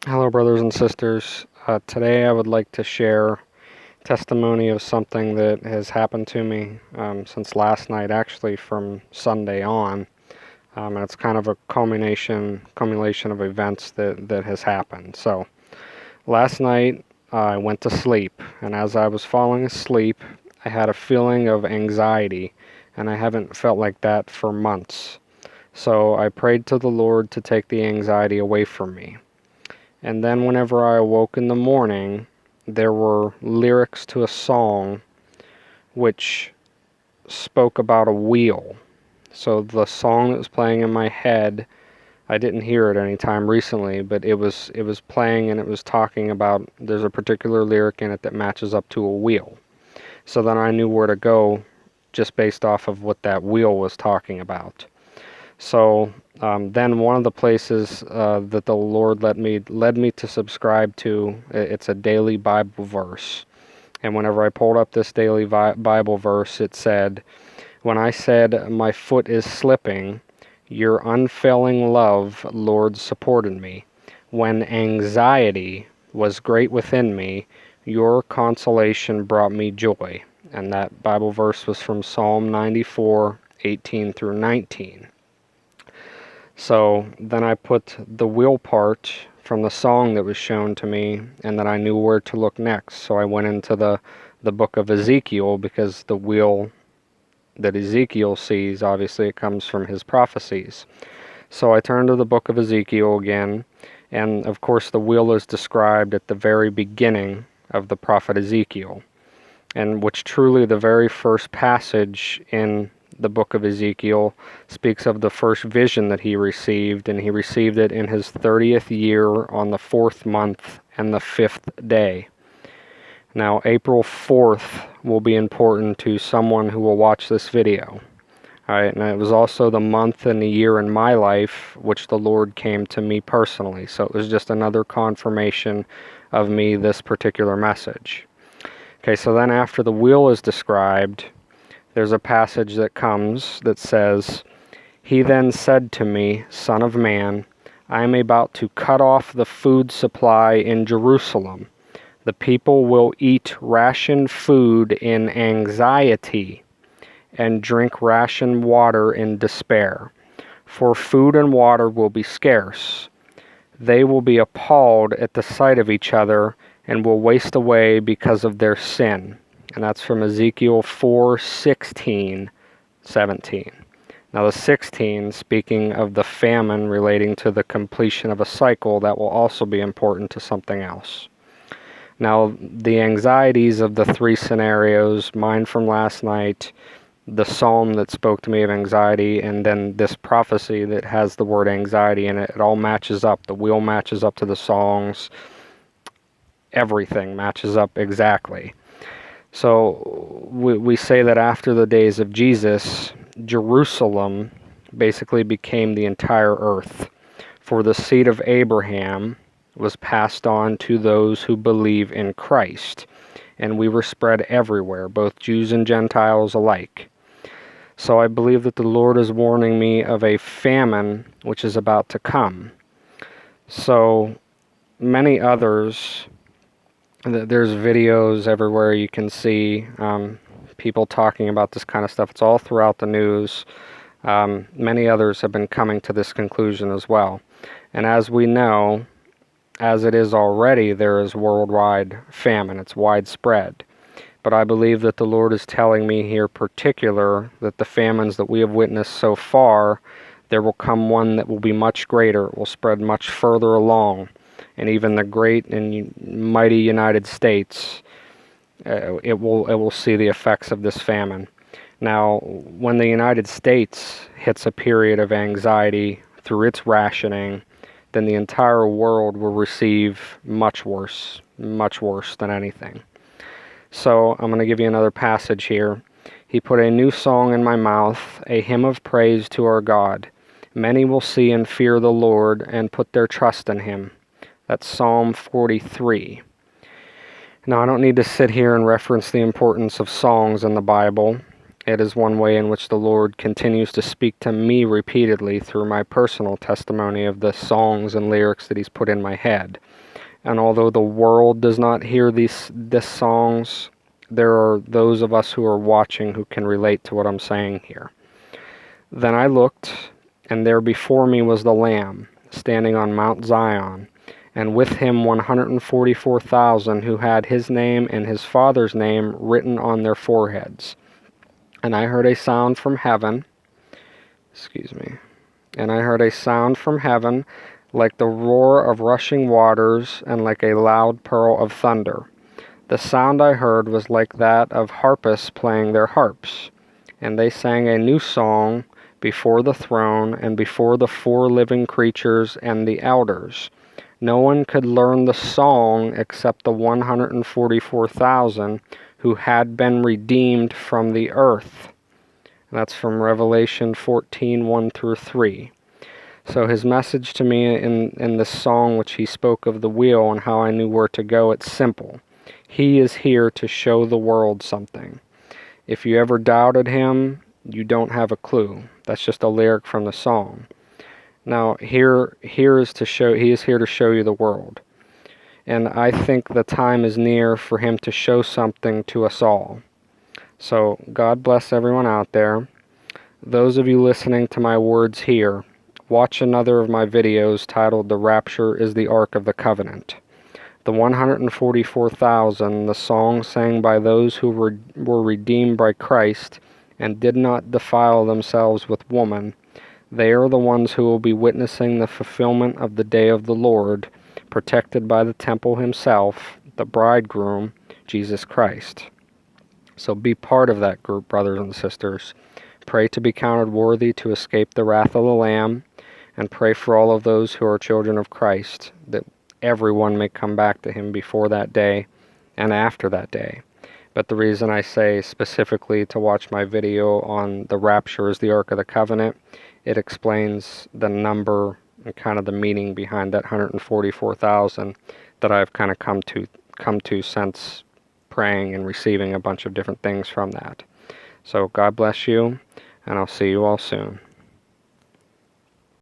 Hello, brothers and sisters. Today I would like to share testimony of something that has happened to me since last night, actually from Sunday on. And it's kind of a culmination of events that has happened. So last night I went to sleep, and as I was falling asleep, I had a feeling of anxiety, and I haven't felt like that for months. So I prayed to the Lord to take the anxiety away from me. And then whenever I awoke in the morning, there were lyrics to a song which spoke about a wheel. So the song that was playing in my head, I didn't hear it any time recently, but it was playing, and it was talking about, there's a particular lyric in it that matches up to a wheel. So then I knew where to go just based off of what that wheel was talking about. So then one of the places that the Lord led me to subscribe to, it's a daily Bible verse. And whenever I pulled up this daily Bible verse, it said, "When I said my foot is slipping, your unfailing love, Lord, supported me. When anxiety was great within me, your consolation brought me joy." And that Bible verse was from Psalm 94:18 through 19. So then I put the wheel part from the song that was shown to me, and then I knew where to look next. So I went into the book of Ezekiel, because the wheel that Ezekiel sees, obviously it comes from his prophecies. So I turned to the book of Ezekiel again, and of course the wheel is described at the very beginning of the prophet Ezekiel, and which truly the very first passage in the book of Ezekiel speaks of the first vision that he received, and he received it in his 30th year on the 4th month and the 5th day. Now, April 4th will be important to someone who will watch this video. Alright, and it was also the month and the year in my life which the Lord came to me personally, so it was just another confirmation of me this particular message. Okay, so then after the wheel is described, there's a passage that comes that says, "He then said to me, Son of man, I am about to cut off the food supply in Jerusalem. The people will eat rationed food in anxiety and drink rationed water in despair, for food and water will be scarce. They will be appalled at the sight of each other and will waste away because of their sin." And that's from Ezekiel 4:16, 17. Now the 16, speaking of the famine relating to the completion of a cycle, that will also be important to something else. Now the anxieties of the three scenarios, mine from last night, the psalm that spoke to me of anxiety, and then this prophecy that has the word anxiety in it, it all matches up. The wheel matches up to the songs. Everything matches up exactly. So we say that after the days of Jesus, Jerusalem basically became the entire earth. For the seed of Abraham was passed on to those who believe in Christ, and we were spread everywhere, both Jews and Gentiles alike. So I believe that the Lord is warning me of a famine which is about to come. So many others, there's videos everywhere you can see people talking about this kind of stuff. It's all throughout the news. Many others have been coming to this conclusion as well. And as we know, as it is already, there is worldwide famine. It's widespread. But I believe that the Lord is telling me here particular that the famines that we have witnessed so far, there will come one that will be much greater. It will spread much further along. And even the great and mighty United States, it will see the effects of this famine. Now, when the United States hits a period of anxiety through its rationing, then the entire world will receive much worse than anything. So I'm going to give you another passage here. "He put a new song in my mouth, a hymn of praise to our God. Many will see and fear the Lord and put their trust in him." That's Psalm 43. Now, I don't need to sit here and reference the importance of songs in the Bible. It is one way in which the Lord continues to speak to me repeatedly through my personal testimony of the songs and lyrics that He's put in my head. And although the world does not hear these songs, there are those of us who are watching who can relate to what I'm saying here. Then I looked, and there before me was the Lamb, standing on Mount Zion, and with him 144,000 who had his name and his Father's name written on their foreheads. And I heard a sound from heaven, and I heard a sound from heaven like the roar of rushing waters and like a loud peal of thunder. The sound I heard was like that of harpists playing their harps, and they sang a new song before the throne and before the 4 living creatures and the elders. No one could learn the song except the 144,000 who had been redeemed from the earth. That's from Revelation 14, 1 through 3. So his message to me in this song, which he spoke of the wheel and how I knew where to go, it's simple. He is here to show the world something. If you ever doubted him, you don't have a clue. That's just a lyric from the song. Now, he is here to show you the world. And I think the time is near for him to show something to us all. So, God bless everyone out there. Those of you listening to my words here, watch another of my videos titled The Rapture is the Ark of the Covenant. The 144,000, the song sang by those who were redeemed by Christ and did not defile themselves with woman, they are the ones who will be witnessing the fulfillment of the day of the Lord, protected by the temple himself, the bridegroom, Jesus Christ. So be part of that group, brothers and sisters. Pray to be counted worthy to escape the wrath of the Lamb, and pray for all of those who are children of Christ, that everyone may come back to him before that day and after that day. But the reason I say specifically to watch my video on the rapture is the Ark of the Covenant, it explains the number and kind of the meaning behind that 144,000 that I've kind of come to since praying and receiving a bunch of different things from that. So God bless you, and I'll see you all soon.